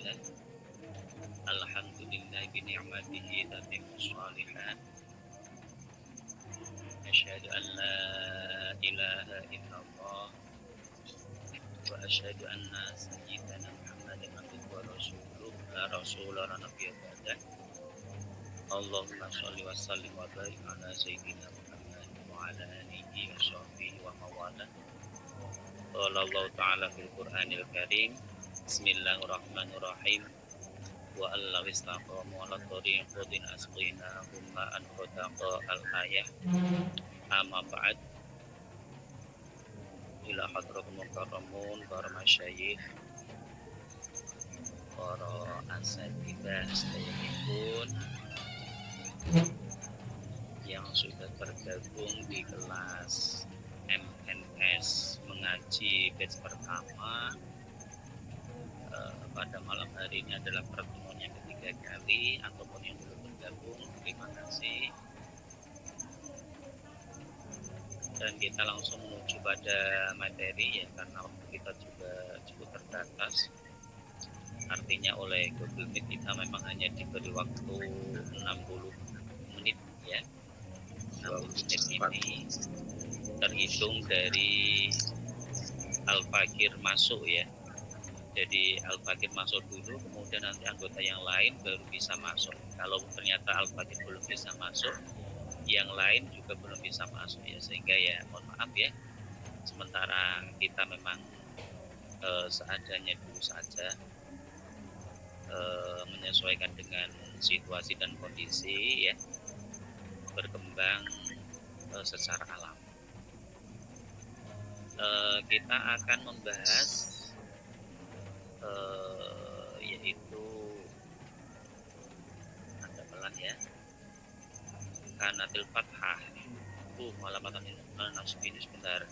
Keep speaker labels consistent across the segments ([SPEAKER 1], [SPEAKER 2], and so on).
[SPEAKER 1] ibadah. Alhamdulillah bi ni'matihi tatimmus shalihat. Asyhadu an la ilaha illallah wa asyhadu anna sayyidana Muhammadan abduhu wa rasuluh la rasula la nabiyya ba'dah. Allahumma shalli wa sallim wa barik ala sayyidina Muhammad wa ala alihi wa sahbihi wa mawala. Qala Allah ta'ala fil Qur'anil Karim. Bismillahirrahmanirrahim. Wa allaw istaqamu ala tariqatin asqinahum ma'an ghadaqa al-ayah. Amma ba'd. Ila hadratul mukarramun para masyayikh, para asatidzah sedayahipun yang sudah tergabung di kelas MNS mengaji batch pertama. Pada malam hari ini adalah pertemuan yang ketiga kali, ataupun yang belum bergabung, terima kasih. Dan kita langsung menuju pada materi ya, karena waktu kita juga cukup terbatas. Artinya oleh Google Meet kita memang hanya diberi waktu 60 menit ya. 60 menit ini terhitung dari Al-Fakir masuk ya. Jadi Al-Fakir masuk dulu, kemudian nanti anggota yang lain baru bisa masuk. Kalau ternyata Al-Fakir belum bisa masuk, yang lain juga belum bisa masuk ya, sehingga ya mohon maaf ya, sementara kita memang seadanya dulu saja, menyesuaikan dengan situasi dan kondisi ya, berkembang secara alam. Kita akan membahas yaitu ada pelan ya, Kanatil Fathah. Halaman ini sebentar.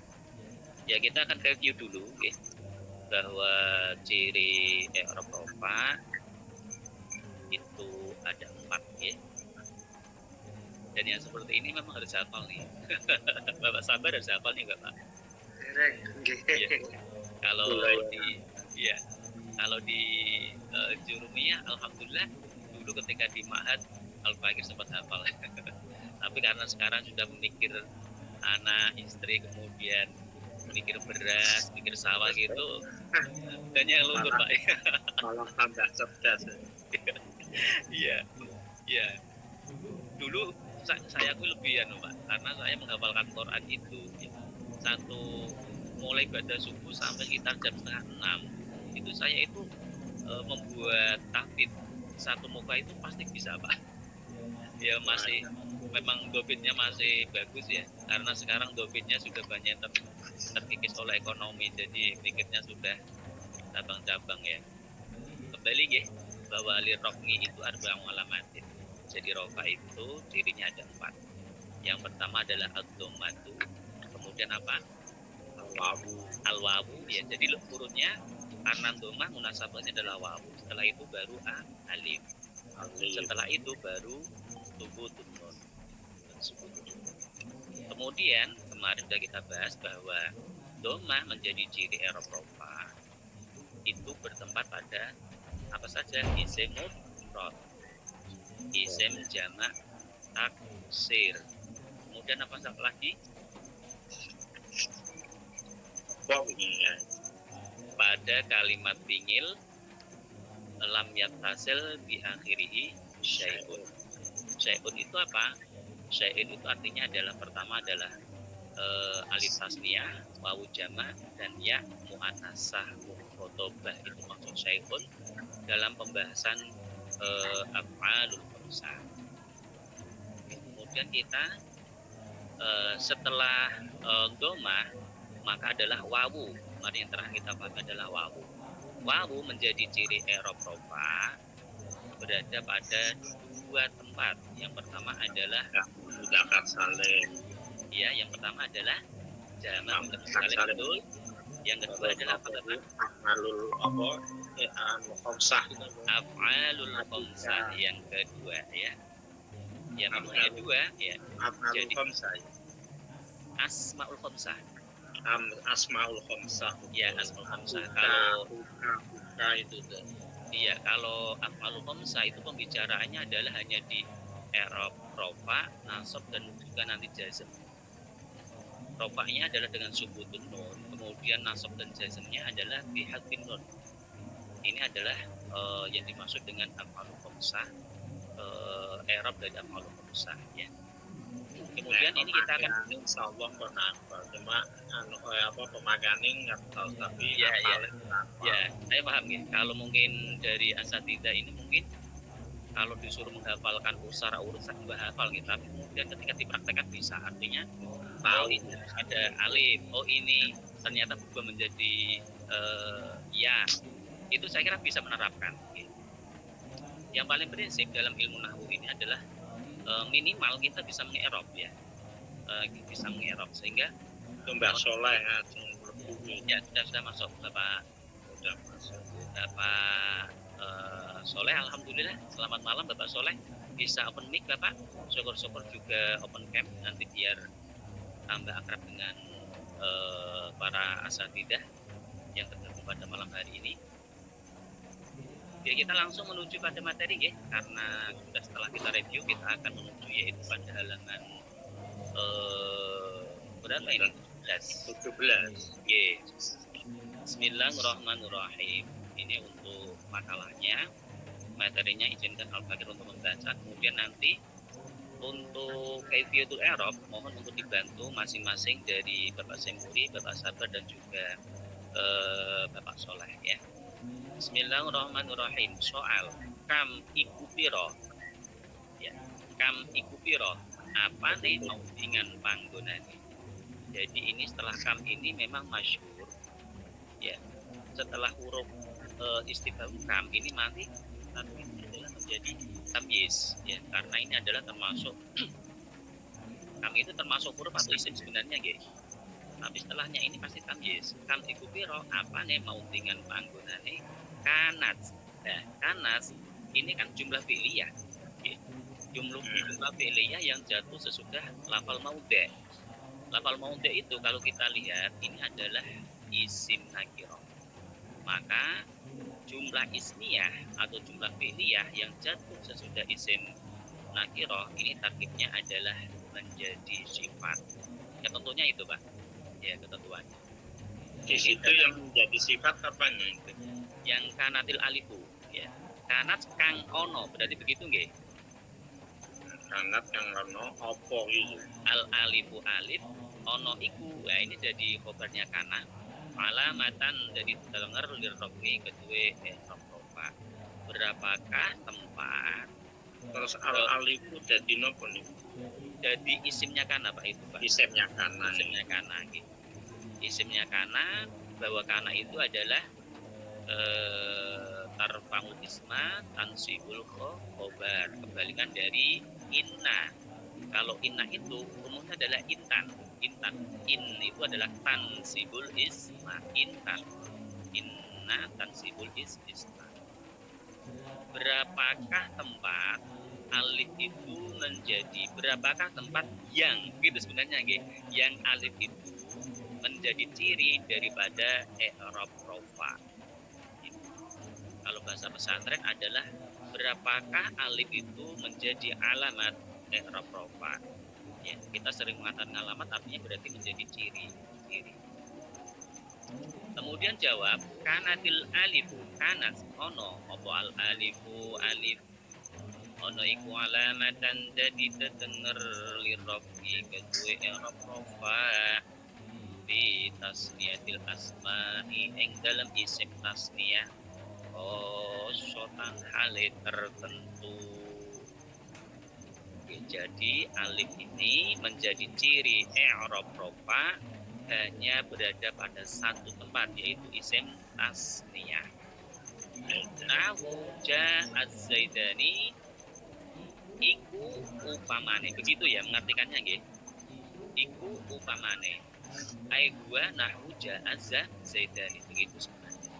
[SPEAKER 1] Ya, kita akan review dulu ya, bahwa ciri i'rab rofa itu ada 4 ya. Dan yang seperti ini memang harus hafal nih. Bapak Sabar harus hafal nih Bapak. Ya. Kalau di Jurumiyah alhamdulillah dulu ketika di Ma'had Al-Fakir sempat hafal. Tapi karena sekarang sudah memikir anak, istri, kemudian mikir beras, mikir sawah gitu, dan yang luntur Pak.
[SPEAKER 2] Malah tambah cerdas.
[SPEAKER 1] Iya. Dulu saya lebih Pak, karena saya menghafalkan Quran itu satu mulai pada subuh sampai sekitar jam 5:30 itu saya itu membuat tahfidz satu muka itu pasti bisa Pak. Ya masih memang dobitnya masih bagus ya, karena sekarang dobitnya sudah banyak terkikis oleh ekonomi, jadi pikirnya sudah cabang-cabang ya. Kembali ya, bahwa lirrofni itu arba'u alamatin. Jadi rofa itu cirinya ada 4. Yang pertama adalah ad-dhammatu, kemudian apa? Al-wawu ya. Jadi urutnya karena dhammah munasabahnya adalah wawu. Setelah itu baru alif. Setelah itu baru subutun nun. Kemudian kemarin sudah kita bahas bahwa dhammah menjadi ciri i'rab rofa itu bertempat pada apa saja? Isim mufrad, isim jamak taksir. Kemudian apa lagi? Pada kalimat fi'il lam yattasil bi akhirihi syai'un. Syai'un itu apa? Syai'un itu artinya adalah pertama adalah alif tasniyah, wawu jamak, dan ya muannasah mukhatabah. Itu maksud syai'un dalam pembahasan af'alul khamsah. Kemudian kita setelah dhammah maka adalah wawu. Mari yang terakhir kita pakai adalah wawu. Wawu menjadi ciri i'rab rofa berada pada 2 tempat. Yang pertama adalah
[SPEAKER 2] mudzakkar salim.
[SPEAKER 1] Ya, yang pertama adalah jamak mudzakkar salim betul. Yang kedua adalah apa Bapak? Af'alul khamsah yang kedua ya. Yang kedua ya.
[SPEAKER 2] Af'alul khamsah.
[SPEAKER 1] Asmaul khamsah.
[SPEAKER 2] Asmaul khamsah.
[SPEAKER 1] Ya, asmaul khamsah. Kalau
[SPEAKER 2] buka itu
[SPEAKER 1] Iya, kalau af'alul khamsah itu pembicaraannya adalah hanya di i'rab, rofa, nasab dan juga nanti jazm. Rofa'nya adalah dengan subutun nun, kemudian nasab dan jazmnya adalah bihadfin nun. Ini adalah yang dimaksud dengan af'alul khamsah, i'rab dari af'alul khamsah ya. Kemudian ini kita akan
[SPEAKER 2] insyaallah pernah cuma pemakaian nggak tahu tapi
[SPEAKER 1] ya saya paham ya. Kalau mungkin dari asatidzah ini mungkin kalau disuruh menghafalkan secara urusan juga hafal gitu, tapi kemudian ketika dipraktekkan bisa, artinya tahu ini ada alif, oh ini ternyata berubah menjadi ya, itu saya kira bisa menerapkan gitu. Yang paling prinsip dalam ilmu nahwu ini adalah minimal kita bisa mengerob ya, bisa mengerob sehingga
[SPEAKER 2] Mbak Soleh
[SPEAKER 1] ya sudah masuk Bapak Soleh, alhamdulillah. Selamat malam Bapak Soleh, bisa open mic Bapak, syukur-syukur juga open cam nanti biar tambah akrab dengan para asatidzah yang tergabung pada malam hari ini. Oke, kita langsung menuju pada materi ya, karena sudah setelah kita review kita akan menuju yaitu pada halaman berapa ini? 17. Oke. Bismillahirrahmanirrahim. Ini untuk makalahnya, materinya izinkan Al-Fakir untuk membaca. Kemudian nanti untuk kaifiyatul i'rab mohon untuk dibantu masing-masing dari Bapak Semuri, Bapak Sabar dan juga Bapak Soleh ya. Bismillahirrahmanirrahim. Soal kam iku piro ya, kam iku piro apa nih mau dengan panggonane. Jadi ini setelah kam ini memang masyhur ya, setelah huruf istifham kam ini nanti adalah menjadi tamyiz ya, karena ini adalah termasuk kam itu termasuk huruf atau isim sebenarnya guys, tapi setelahnya ini pasti tamyiz. Kam iku piro apa nih mau dengan panggonane kanat. Nah, kanat ini kan jumlah fi'liyah ya. Jumlah fi'liyah yang jatuh sesudah lafal maudhi'. Lafal maudhi' itu kalau kita lihat ini adalah isim nakirah, maka jumlah ismiyah atau jumlah fi'liyah yang jatuh sesudah isim nakirah ini tarkibnya adalah menjadi sifat ya, tentunya itu Pak ya, ketentuannya
[SPEAKER 2] di situ yang menjadi sifat apanya itu?
[SPEAKER 1] Yang kanatil alifu ya, kanat kang ono, berarti begitu nggih?
[SPEAKER 2] Kanat kang ono opo itu
[SPEAKER 1] Al alifu alif, ono iku, nah ini jadi khobarnya kanat, alamatan dari denger lirrofi kedua rofa. Berapakah tempat?
[SPEAKER 2] Terus al alifu jadi nopo nih?
[SPEAKER 1] Jadi isimnya kana Pak itu Pak.
[SPEAKER 2] Isimnya kana.
[SPEAKER 1] Isimnya kana gitu. Isimnya kana, bahwa kana itu adalah tarfa'ul isma tansibul khobar, kebalikan dari inna. Kalau inna itu umumnya adalah intan. In itu adalah tansibul isma, intan. Inna tansibul isma. Berapakah tempat alif itu menjadi, berapakah tempat yang gitu sebenarnya nggih, yang alif itu menjadi ciri daripada i'rab rofa. Kalau bahasa pesantren adalah berapakah alif itu menjadi alamat i'rab rofa ya, kita sering mengatakan alamat artinya berarti menjadi ciri. Kemudian jawab kanatil alifu, kanat ono apa al alifu alif ono iku alamatan jadi tetenger lirafi kedua i'rab rofa bi tasniyatil asma'i ing dalam isim tasniyah sotan hale tertentu. Jadi alif ini menjadi ciri i'rab rofa hanya berada pada satu tempat, yaitu isim tasniyah. Nahu ja'az zaidani iku upamane, begitu ya mengartikannya nggih. Iku upamane ai gua nahu ja'az zaidani, begitu sebenarnya.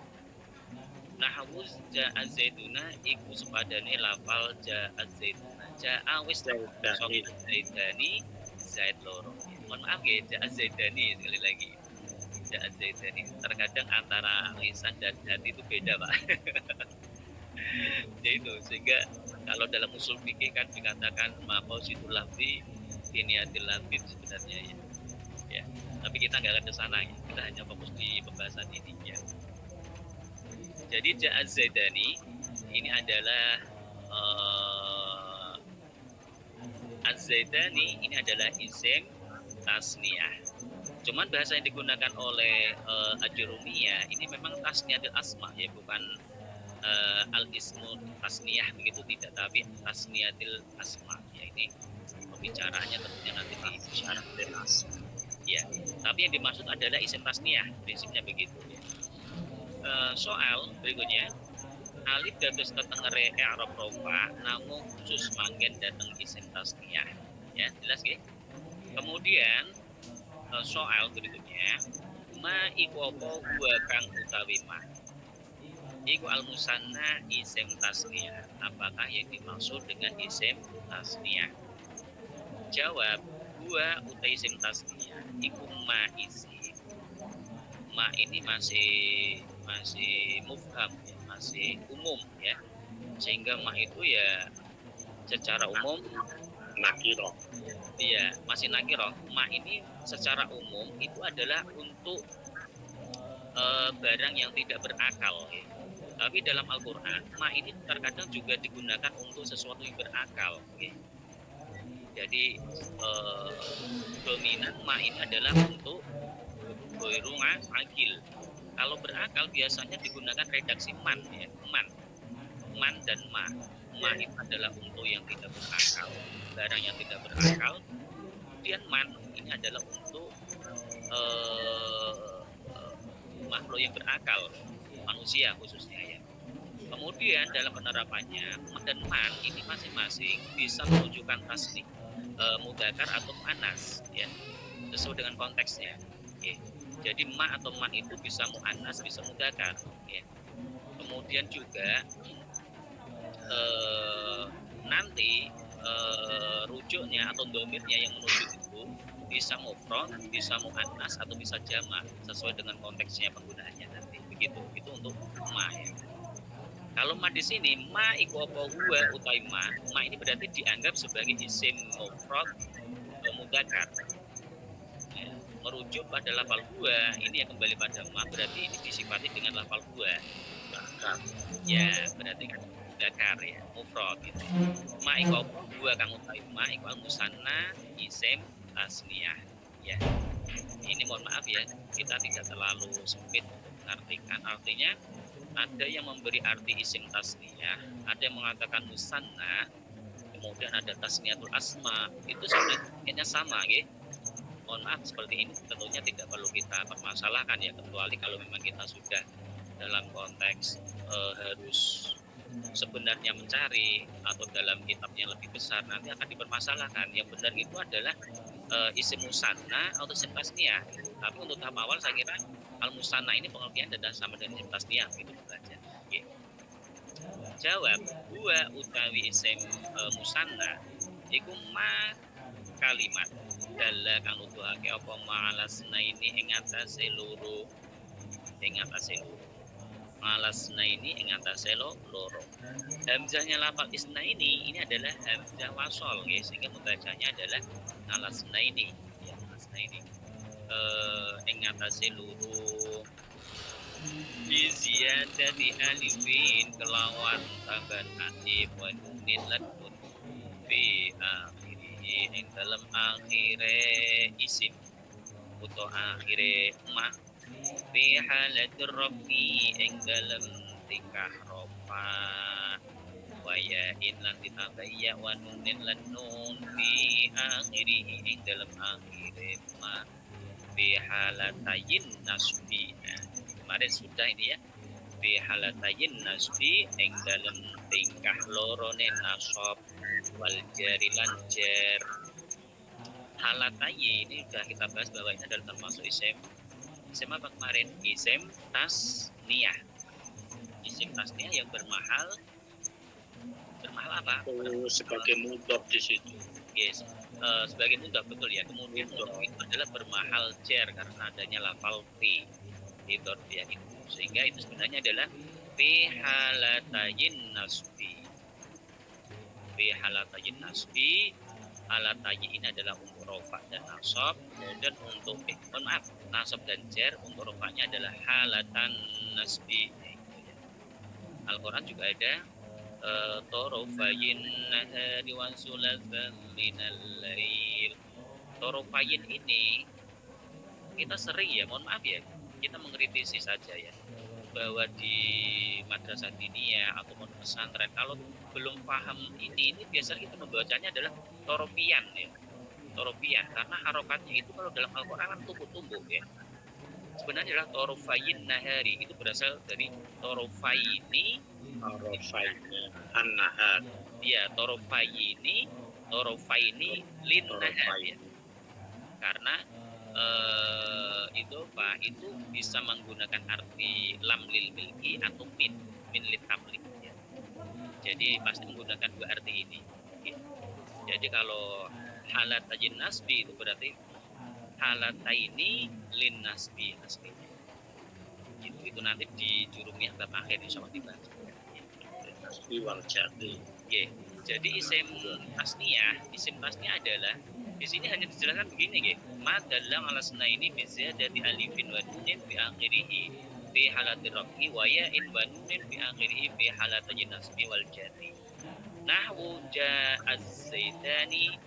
[SPEAKER 1] Nahu ja'az zaiduna iku sepadane lafal ja'az zaiduna, ja'a wis zaidani zaid loro. Mohon maaf ya, ja'az zaidani sekali lagi. Ja'az zaidani terkadang antara lisan dan hati itu beda Pak. Ya itu, sehingga kalau dalam usul fikih kan dikatakan maqasidul lafzi biniyatil lafzi sebenarnya ya. Ya. Tapi kita nggak akan ke sana ya. Kita hanya fokus di pembahasan ini ya. Jadi Ja'az Zaidani ini adalah Az-Zaidani ini adalah isim tasniyah. Cuman bahasa yang digunakan oleh Ajurumiyah ini memang tasniyatul asma ya, bukan al-ismu tasniyah begitu tidak, tapi tasniyatil asma ya. Ini pembicaraannya tentunya nanti di syarah ya. Tapi yang dimaksud adalah isim tasniyah, prinsipnya begitu ya. Soal berikutnya, alif dados tetengere i'rab rofa namun khusus manggen dateng isim tasniyah ya, jelas nggih. Kemudian soal berikutnya, ma iku apa huwa kang utawi ma iku al musanna isim tasniyah. Apakah yang dimaksud dengan isim tasniyah? Jawab, huwa utai isim tasniyah iku ma isim. Ma ini masih mufham ya, masih umum ya. Sehingga ma itu ya secara umum
[SPEAKER 2] nakiro.
[SPEAKER 1] Iya, masih nakiro. Ma ini secara umum itu adalah untuk barang yang tidak berakal ya. Tapi dalam Al-Quran, ma ini terkadang juga digunakan untuk sesuatu yang berakal ya. Jadi dominan ma ini adalah untuk goirunga agil. Kalau berakal biasanya digunakan redaksi man ya, man dan ma. Ma itu adalah untuk yang tidak berakal, barang yang tidak berakal. Kemudian man ini adalah untuk makhluk yang berakal, manusia khususnya ya. Kemudian dalam penerapannya ma dan man ini masing-masing bisa menunjukkan tasnik mudzakkar atau muannas ya, sesuai dengan konteksnya. Okay. Jadi ma atau man itu bisa muannas, bisa mudzakkar ya. Kemudian juga nanti rujuknya atau domirnya yang menuju itu bisa mufrad, bisa muannas atau bisa jamak sesuai dengan konteksnya penggunaannya nanti. Begitu. Itu untuk ma ya. Kalau ma di sini ma iku apa huwa utai ma ini berarti dianggap sebagai isim mufrad mudzakkar. Ya, merujuk pada lafal huwa ini yang kembali pada ma, berarti ini disifati dengan lafal huwa. Ya, berarti kan mudzakkar ya, mufrad gitu. Ma iku apa huwa kang utai ma iku al-musanna isim tasniyah ya. Ini mohon maaf ya, kita tidak terlalu sempit untuk mengartikan. Artinya ada yang memberi arti isim tasniyah, ada yang mengatakan musanna, kemudian ada tasniyatul asma. Itu sebenarnya sama ya. Mohon maaf, seperti ini tentunya tidak perlu kita permasalahkan ya, kecuali kalau memang kita sudah dalam konteks harus sebenarnya mencari atau dalam kitab yang lebih besar, nanti akan dipermasalahkan. Yang benar itu adalah isim musanna atau isim tasniyah. Tapi untuk tahap awal saya kira al musanna ini pengertian adalah sama dengan isim tasniyah gitu saja. Okay. Jawab, huwa utawi isim musanna iku ma kalimat dalla kang nuduhake apa ma'alasna ini ing atase loro, malasna ini ing atase loro. Hamzahnya lafal isna ini adalah hamzah wasol ya, sehingga membacanya adalah alasna ini ya, alasna ini ing atase loro bi ziyadati alifin kelawan tambahan alif wa nunin lan nun fi akhirih ing dalam akhire isim utawa akhire ma fi halatir rabbi ing dalam tingkah rofa waya in lan ditambah ya wa nunin lan nun fi akhirih ing dalam akhire ma fi halatayin nasbi. Nah, kemarin sudah ini ya, fi halatayin nasbi ing dalam tingkah lorone nasab wal jari lan jar. Halatayi ini sudah kita bahas bahwa ini adalah termasuk isim apa kemarin? Isim tasniyah. Isim tasniyah yang bermahal apa?
[SPEAKER 2] Sebagai mudhaf di situ.
[SPEAKER 1] Yes. Sebagai mudhaf betul ya. Kemudian mudhaf itu adalah bermahal jar karena adanya lafal fi di dorf ya itu. Sehingga itu sebenarnya adalah fi halatayin nasbi. Fi halatayin nasbi, halatayin ini adalah untuk rofa dan nasab. Kemudian untuk nasab dan jar untuk rofanya adalah halatan nasbi. Al-Quran juga ada torofayin nahari wa sulatan minal lail. Torofayin ini kita sering ya, mohon maaf ya, kita mengkritisi saja ya, bahwa di madrasah diniyah ataupun pesantren kalau belum paham ini biasanya kita membacanya adalah torofian ya, torofian, karena harokatnya itu kalau dalam Al-Quran kan tumbuk-tumbuk ya. Sebenarnya adalah torofayin nahari, itu berasal dari torofaini
[SPEAKER 2] an-nahar.
[SPEAKER 1] Ya, torofaini lin nahar ya. Karena itu Pak, itu bisa menggunakan arti lam lil milki atau min lil tamlik ya. Jadi pasti menggunakan dua arti ini ya. Jadi kalau halatayin nasbi itu berarti halataini lin nasbi aslinya. Itu nanti di jurumiyah bab akhir insyaallah dibahas.
[SPEAKER 2] Nasbi wal jadi.
[SPEAKER 1] Jadi isim tasniyah adalah di sini hanya dijelaskan begini nggih. Ma dallang ala sunaini bi ziyadati alifin wa nunin bi akhirih fi halatir rafi wa ya'in wa nunin bi akhirih fi halatin nasbi wal jarri. Nahwu ja'az zaidani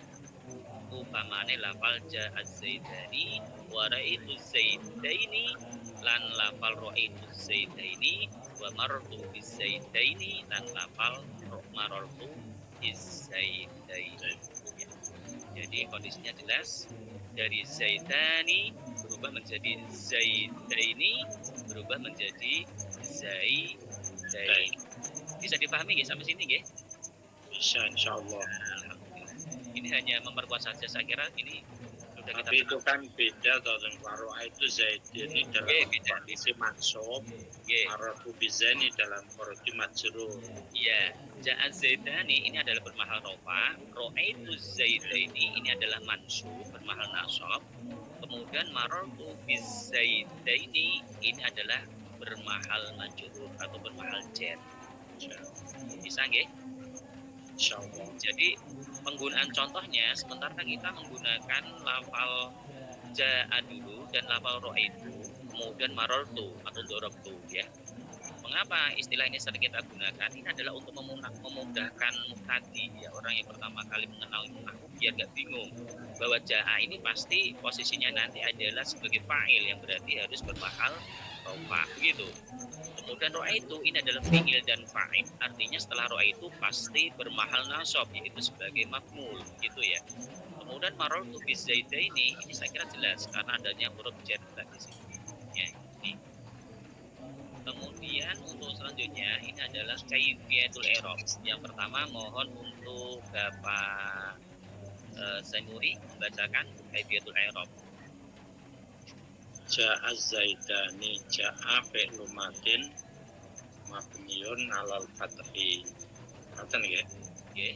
[SPEAKER 1] upamane lafal ja'az zaidani wa ra'aitu zaidaini lan lafal ra'aitu zaidaini wa marartu bis zaidaini lan lafal marartu bis zaidaini. Jadi kondisinya jelas, dari zaidani berubah menjadi zaidaini, berubah menjadi zaidaini. Bisa dipahami nggih sampai sini nggih?
[SPEAKER 2] Bisa insyaallah.
[SPEAKER 1] Ini hanya memperkuat saja, saya kira ini sudah kita.
[SPEAKER 2] Tapi itu kan beda dengan waro'a itu zaidani dalam kondisi mansub, marfu bizani dalam kondisi majrur.
[SPEAKER 1] Iya, ja'a zaidani ini adalah bermahal rofa, ro'aitu zaidaini ini adalah mansub bermahal nasab. Kemudian marartu bizaidaini ini adalah bermahal majrur atau bermahal jar. Bisa nggih?
[SPEAKER 2] Insyaallah.
[SPEAKER 1] Jadi penggunaan contohnya sementara kita menggunakan lafal ja'a dulu dan lafal ro'aitu, kemudian marartu atau dorabtu ya. Mengapa istilah ini sering kita gunakan? Ini adalah untuk memudahkan muhtadi ya, orang yang pertama kali mengenal nahwu biar gak bingung bahwa ja'a ini pasti posisinya nanti adalah sebagai fa'il yang berarti harus bermahal rofa begitu. Kemudian ro'a itu ini adalah fi'il dan fa'il, artinya setelah ro'a itu pasti bermahal nasab yaitu sebagai maf'ul gitu ya. Kemudian marartu bizaidaini ini saya kira jelas karena adanya huruf jar di sini ya. Ini kemudian untuk selanjutnya ini adalah kaifiyatul i'rab. Yang pertama mohon untuk Bapak Zainuri membacakan kaifiyatul i'rab.
[SPEAKER 2] Ja'a zaidani ja'a fi'lu madin mabniun 'alal fathi. Ngoten nggih?
[SPEAKER 1] Nggih.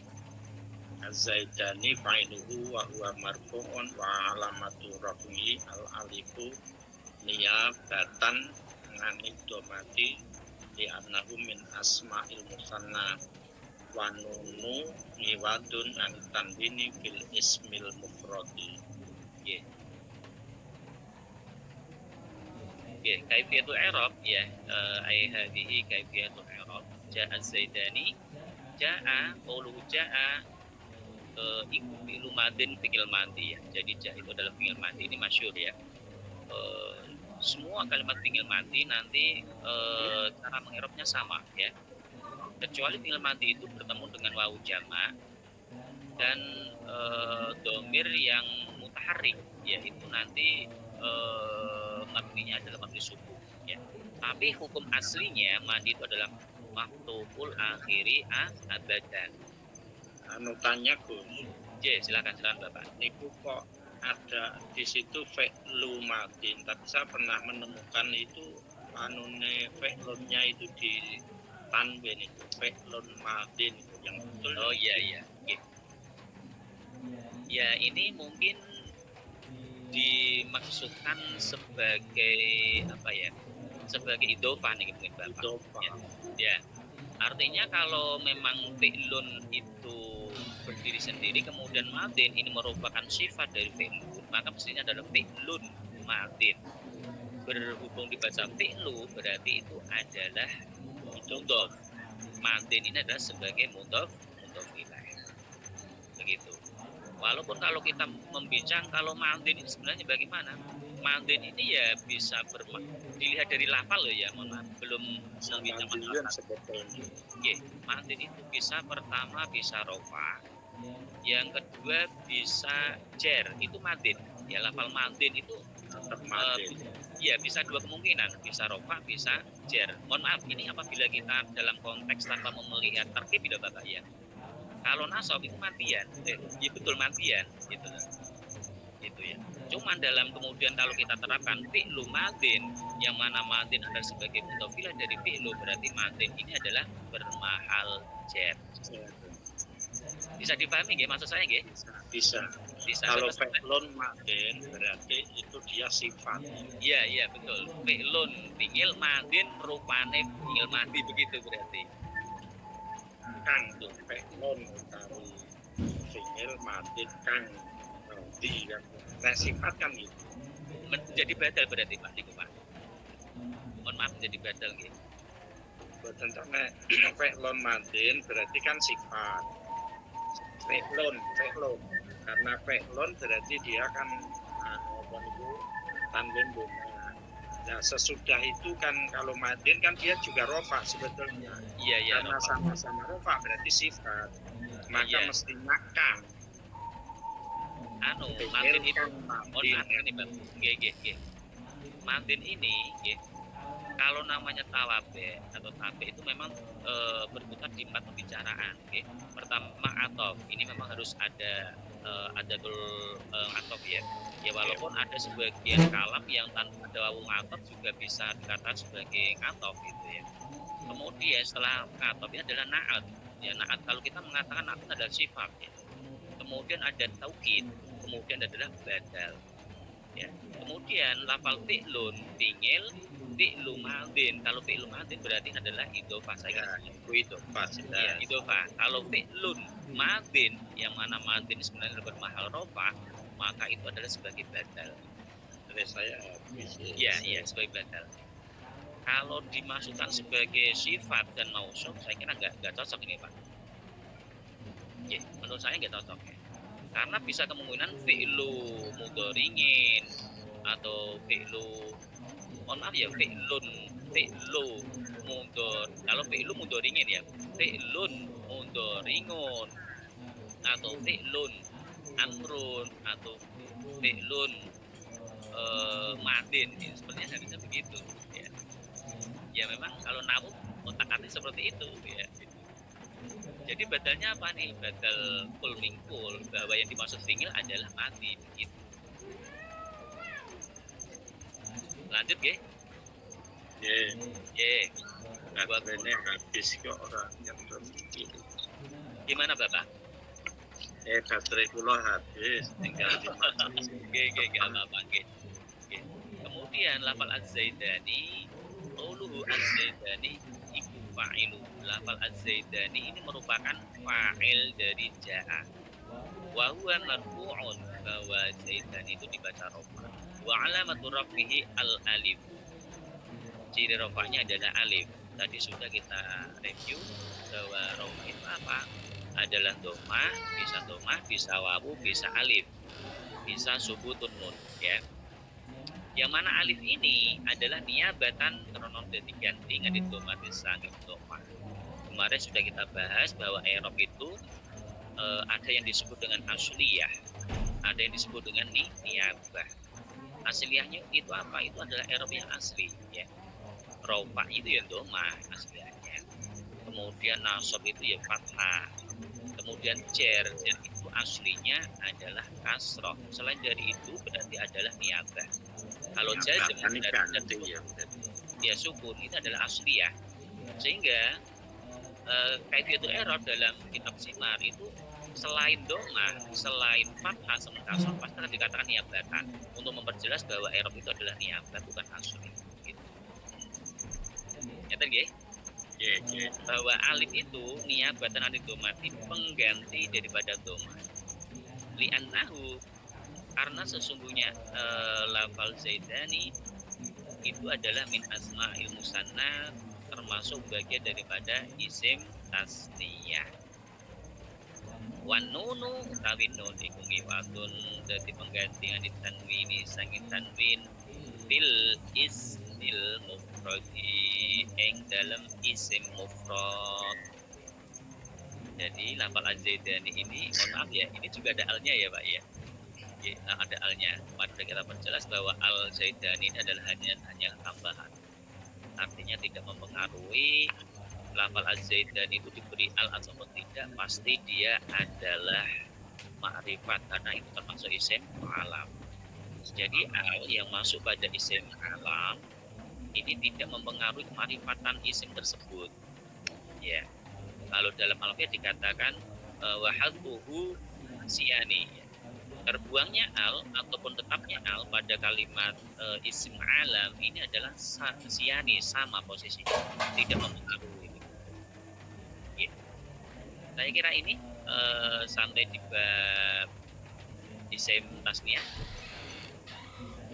[SPEAKER 2] Az-zaidani fa'iluhu wa huwa marfu'un wa 'alamatu raf'ihi al-alifu niyabatan ngani domati di annahu min asma'il musanna wa nunu niwadun an tanwini fil ismil mufradi.
[SPEAKER 1] Nggih. Nggih, kaifiyatul i'rab ya, ai hadhihi kaifiyatul i'rab. Ja'a zaidani, ja'a qauluhu ja'a iku fi'il madin fi'il madhi ya. Jadi ja'a itu adalah fi'il madhi, ini masyhur ya. Semua kalimat fi'il madhi nanti cara mengirabnya sama ya. Kecuali fi'il madhi itu bertemu dengan wawu jama' dan domir yang mutaharrik yaitu nanti mabninya adalah mabni subuh ya. Tapi hukum aslinya madi itu adalah maktubul akhiri abadan.
[SPEAKER 2] Anu tanya Gus.
[SPEAKER 1] Silakan Bapak.
[SPEAKER 2] Niku kok ada di situ fi'lu madin, tapi saya pernah menemukan itu anune fi'lunnya itu di tanwin itu fi'lun madin itu yang betul.
[SPEAKER 1] Oh iya. Ya ini mungkin dimaksudkan sebagai apa ya? sebagai idhofah nih mungkin Bapak.
[SPEAKER 2] Idhofah.
[SPEAKER 1] Ya. Artinya kalau memang fi'lun itu berdiri sendiri kemudian madin ini merupakan sifat dari fi'lun, maka mestinya adalah fi'lun madin. Berhubung dibaca fi'lu berarti itu adalah mudhof. Madin ini adalah sebagai mudhof ilaih. Begitu. Walaupun kalau kita membincang kalau madin ini sebenarnya bagaimana? Madin ini ya bisa dilihat dari lafal loh ya, mohon maaf, belum membincang masalah. Madin itu bisa pertama bisa rofa, yang kedua bisa jer, itu madin. Ya lafal madin itu ya bisa dua kemungkinan, bisa rofa, bisa jer. Mohon maaf, ini apabila kita dalam konteks tanpa melihat terkib tidak Bapak ya. Kalau nasab itu matian, ya betul matian, gitu ya. Cuman dalam kemudian kalau kita terapkan fi'lu madin, yang mana madin adalah sebagai mudhof ilaih dari fi'lu, berarti madin ini adalah bermahal jer. Bisa dipahami nggih maksud saya nggih?
[SPEAKER 2] Bisa. Kalau fi'lun madin berarti itu dia sifat.
[SPEAKER 1] Iya betul. Fi'lun tingil madin rupane tingil madi begitu berarti.
[SPEAKER 2] Kang tuh fi'lun utawi tingil madin kang di kan. Nah, sifat kan gitu.
[SPEAKER 1] Menjadi badal berarti Pak niku Pak. Mohon maaf menjadi badal nggih.
[SPEAKER 2] Boten nek fi'lun madin berarti kan sifat. Fi'lun. Karena fi'lun berarti dia kan apa itu tanwin doma. Nah, sesudah itu kan kalau madin kan dia juga rofa sebetulnya.
[SPEAKER 1] Iya.
[SPEAKER 2] Karena sama-sama rofa berarti sifat. Maka mestinya kan
[SPEAKER 1] madin itu mohon maaf ini Pak. Nggih. Madin ini nggih. Kalau namanya tawabe atau tabe itu memang berputar di 4 pembicaraan. Okay. Pertama atof, ini memang harus ada atof ya. Ya walaupun ada sebagian kalam yang tanpa ada wawung atof juga bisa dikatakan sebagai atof gitu ya. Kemudian setelah atof ini adalah naat. Ya naat kalau kita mengatakan naat adalah sifat ya. Kemudian ada taukid, kemudian adalah badal. Ya. Kemudian lafal fi'lun tingil fi'lu madin. Kalau fi'lu madin berarti adalah idhofah. Saya idhofah. Ya, idhofah. Kalau fi'lun madin yang mana madin sebenarnya bermahal rofa, maka itu adalah sebagai badal.
[SPEAKER 2] Saya
[SPEAKER 1] Iya, sebagai badal. Kalau dimasukkan sebagai sifat dan mausuf, saya kira nggak cocok ini Pak. Ya, menurut saya nggak cocok ya. Karena bisa kemungkinan fi'lu mudhoringin atau fi'lu mudhor. Kalau fi'lu mudhoringin ya, fi'lun mudhoringun atau fi'lun amrun atau fi'lun madin ya, sepertinya nggak bisa begitu ya. Ya memang kalau namu otak-atik seperti itu ya. Jadi badalnya apa nih? Badal kul mingkul, bahwa yang dimaksud fi'il adalah mati begitu. Lanjut nggih? Nggih.
[SPEAKER 2] Baterainya habis kok orang yang berpikir.
[SPEAKER 1] Gimana Bapak?
[SPEAKER 2] Baterai kula habis tinggal di mana.
[SPEAKER 1] Nggih, apa-apa nggih. Kemudian lafal az-zaidani, qauluhu az-zaidani iku fa'ilu. Lafal az-zaidani ini merupakan fa'il dari ja'a. Wa huwa marfu'un, bahwa zaidani itu dibaca rafa. Wa alamatu rafihi al-alif. Ciri rafanya adalah alif. Tadi sudah kita review bahwa rafa itu apa? Adalah doma, bisa wawu, bisa alif, bisa subutun nun ya. Yang mana alif ini adalah niabatan kronon diganti dengan domatis sangit doma. Kemarin sudah kita bahas bahwa i'rab itu ada yang disebut dengan asliyah, ada yang disebut dengan niyabah. Asliyahnya itu apa? Itu adalah i'rab yang asli ya. Rafa itu ya doma asliyahnya. Kemudian nasab itu ya fathah. Kemudian jer itu aslinya adalah kasroh. Selain dari itu berarti adalah niyabah. Kalau jazm berarti ya sukun itu adalah asliyah. Sehingga kaifiyatul i'rab dalam kitab Simar itu selain doma, selain fathah sama kasroh pasti akan dikatakan niyabatan untuk memperjelas bahwa i'rab itu adalah niyabah bukan asli. Gitu. Ngeten nggih.
[SPEAKER 2] Nggih.
[SPEAKER 1] Bahwa alif itu niabatan anid domati, pengganti daripada doma. Li'annahu, karena sesungguhnya lafal zaidani itu adalah min asma'il musanna, termasuk bagian daripada isim tasniyah. Wan nunu utawi nun iku ngiwatun dadi penggantian tanwini sanging tanwin fil ismil mufradi ing dalam isim mufrad. Jadi lafal az-zaidani ini, mohon maaf ya, ini juga ada alnya ya Pak ya. Ada alnya. Kemarin sudah kita perjelas bahwa al-zaidani ini adalah hanya tambahan. Artinya tidak mempengaruhi lafal az-zaidani itu diberi al ataupun tidak, pasti dia adalah ma'rifat karena itu termasuk isim alam. Jadi al yang masuk pada isim alam ini tidak mempengaruhi kemarifatan isim tersebut. Ya. Kalau dalam alfiah dikatakan wahadhuhu siyani. Terbuangnya al ataupun tetapnya al pada kalimat isim alam ini adalah siyani, sama posisinya, tidak mempengaruhi. Ya. Saya kira ini sampai di bab isim tasniyah.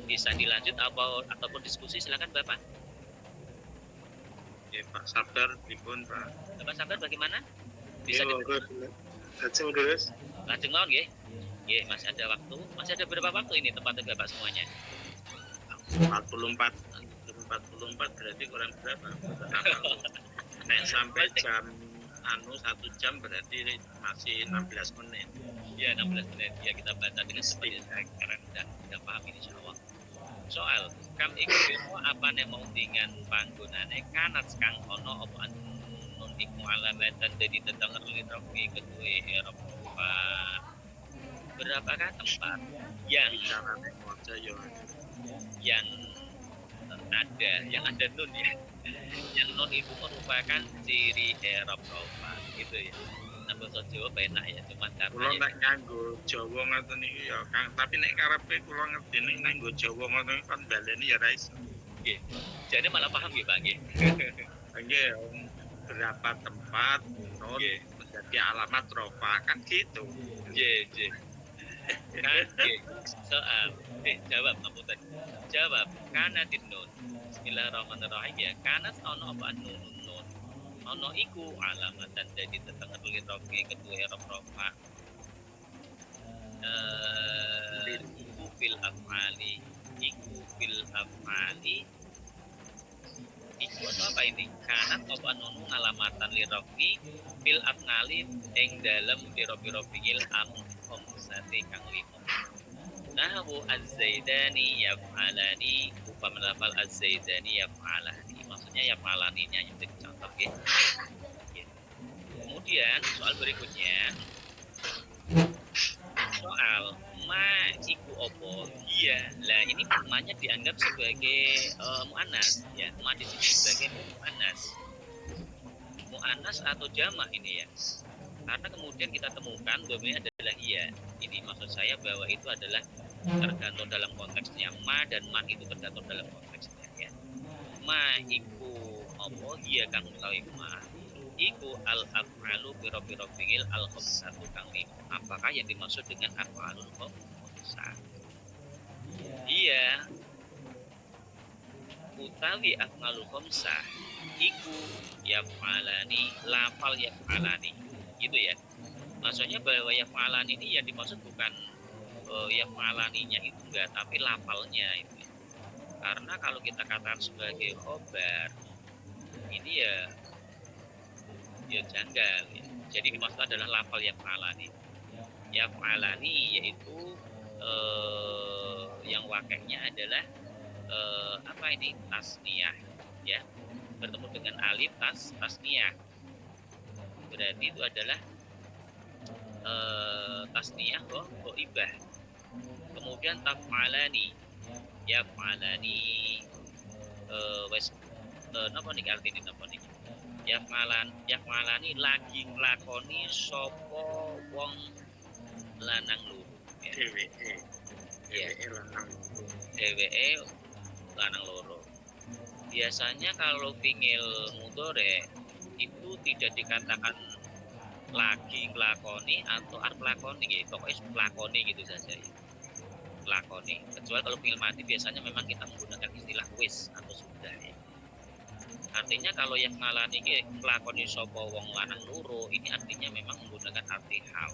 [SPEAKER 1] Bisa dilanjut ataupun diskusi, silakan Bapak.
[SPEAKER 2] Ya, Pak Sabar dipun Pak.
[SPEAKER 1] Bapak Sabar bagaimana? Bisa
[SPEAKER 2] lajeng terus.
[SPEAKER 1] Lajeng mawon nggih. Nggih, masih ada waktu. Masih ada berapa waktu ini tempatnya Bapak semuanya?
[SPEAKER 2] 44 berarti kurang berapa? Nek sampai jam 1 jam berarti masih 16 menit.
[SPEAKER 1] Ya, 16 menit. Ya, kita baca dengan seperti sekarang dan tidak paham insyaallah. Soal kam iku apa nek mau dengan panggonane kanat kang ono apa nun iku alamatan dadi tetenger litrofi kedue Eropa. Berapakah tempat yang
[SPEAKER 2] bicarane maca yo
[SPEAKER 1] yang ada nun ya. Yang nun itu merupakan ciri Eropa gitu ya. Nah, bahasa Jawa enak ya, cuma
[SPEAKER 2] kula
[SPEAKER 1] karena
[SPEAKER 2] nek nganggo Jawa ngoten iki ya Kang, tapi nek karepe kula ngerti nek nganggo Jawa ngoten kan baleni ya ra iso.
[SPEAKER 1] nggih. Jadi malah paham nggih, Pak nggih.
[SPEAKER 2] Nggih, berapa tempat nun
[SPEAKER 1] Nggih.
[SPEAKER 2] menjadi alamat rofa kan gitu.
[SPEAKER 1] Nggih. Kan nggih. Soal jawab ngapunten. Jawab kana nun. Bismillahirrahmanirrahim ya. Kana ono apa nun. Ono iku alamatan jadi tetenger litrofi kedua Eropa. Iku fil af'ali. Iku apa ini? Kanat apa nunu ngalamatan lirofi fil af'ali ing dalem pira-pira fi'il khamsati kang 5. Nahwu az-zaidani yaf'alani, upama lafal az-zaidani yaf'alani. Maksudnya yaf'alaninya yang jadi contoh ya. Kemudian soal berikutnya. Soal ma iku opo iya. Lah ini namanya dianggap sebagai muannas ya. Ma di sini sebagai muannas. Muannas atau jamak ini ya. Karena kemudian kita temukan domainnya adalah iya. Ini maksud saya bahwa itu adalah tergantung dalam konteksnya. Ma dan man itu tergantung dalam konteksnya ya. Ma iku opo iya kang utawi ma. Iku al-af'alu biro-biro fi'il al-khamsatu kang 5. Apakah yang dimaksud dengan af'alul khamsah? Iya. Utawi af'alul khamsah iku yaf'alani, lafal yaf'alani. Gitu ya. Maksudnya bahwa yaf'alani ini yang dimaksud bukan yaf'alaninya itu enggak, tapi lafalnya itu. Karena kalau kita katakan sebagai khobar ini ya janggal ya. Jadi dimaksud adalah lafal yaf'alani. Yaf'alani yaitu yang wakilnya adalah apa ini? Tasniyah ya. Bertemu dengan alif tasniyah. Berarti itu adalah tasniyah ghaibah. Kemudian taf'alani. Yaf'alani wes napa niki artine napa niki? Yaf'alani lagi nglakoni sapa wong lanang loro.
[SPEAKER 2] Dheweke lanang
[SPEAKER 1] lanang loro. biasanya kalau fi'il mudhari itu tidak dikatakan lagi nglakoni atau arep lakoni nggih, pokoknya lakoni gitu saja ya. Lakoni. Kecuali kalau fi'il madi biasanya memang kita menggunakan istilah wis atau sudah ya. Artinya kalau yang ngalani ki nglakoni sapa wong lanang loro, ini artinya memang menggunakan arti hal.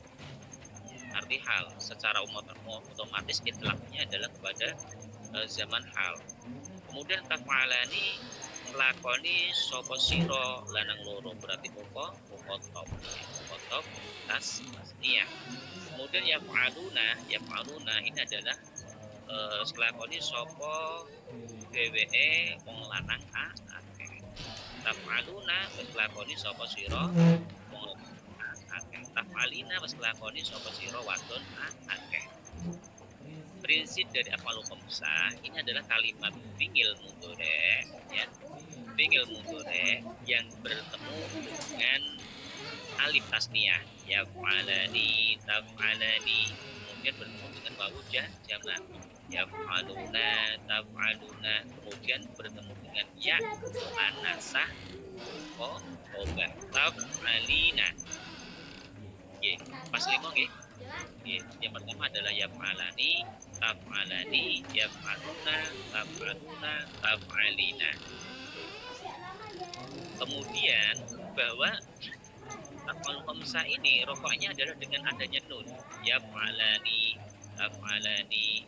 [SPEAKER 1] Arti hal secara otomatis itlaqnya adalah kepada zaman hal. Kemudian taf'alani nglakoni sapa sira lanang loro, berarti mukhatab. Mukhatab tasniyah. Kemudian yaf'aluna ini adalah nglakoni sapa dheweke wong lanang akeh. Taf'aluna wis nglakoni sapa sira wong lanang akeh. Taf'alina wis nglakoni sapa sira wadon akeh. Prinsip dari af'alul khamsah ini adalah kalimat fi'il mudhari ya. Fi'il mudhari yang bertemu dengan alif tasniyah yaf'alani, taf'alani, kemudian bertemu dengan wawu jamak yaf'aluna, taf'aluna, kemudian bertemu dengan ya muannasah obah taf'alina. Nggih, pas limo nggih. Yang pertama adalah yaf'alani, taf'alani, yaf'aluna, taf'aluna, taf'alina. Kemudian bahwa af'alul khamsah ini rofaknya adalah dengan adanya nun. Yaf'alani, taf'alani.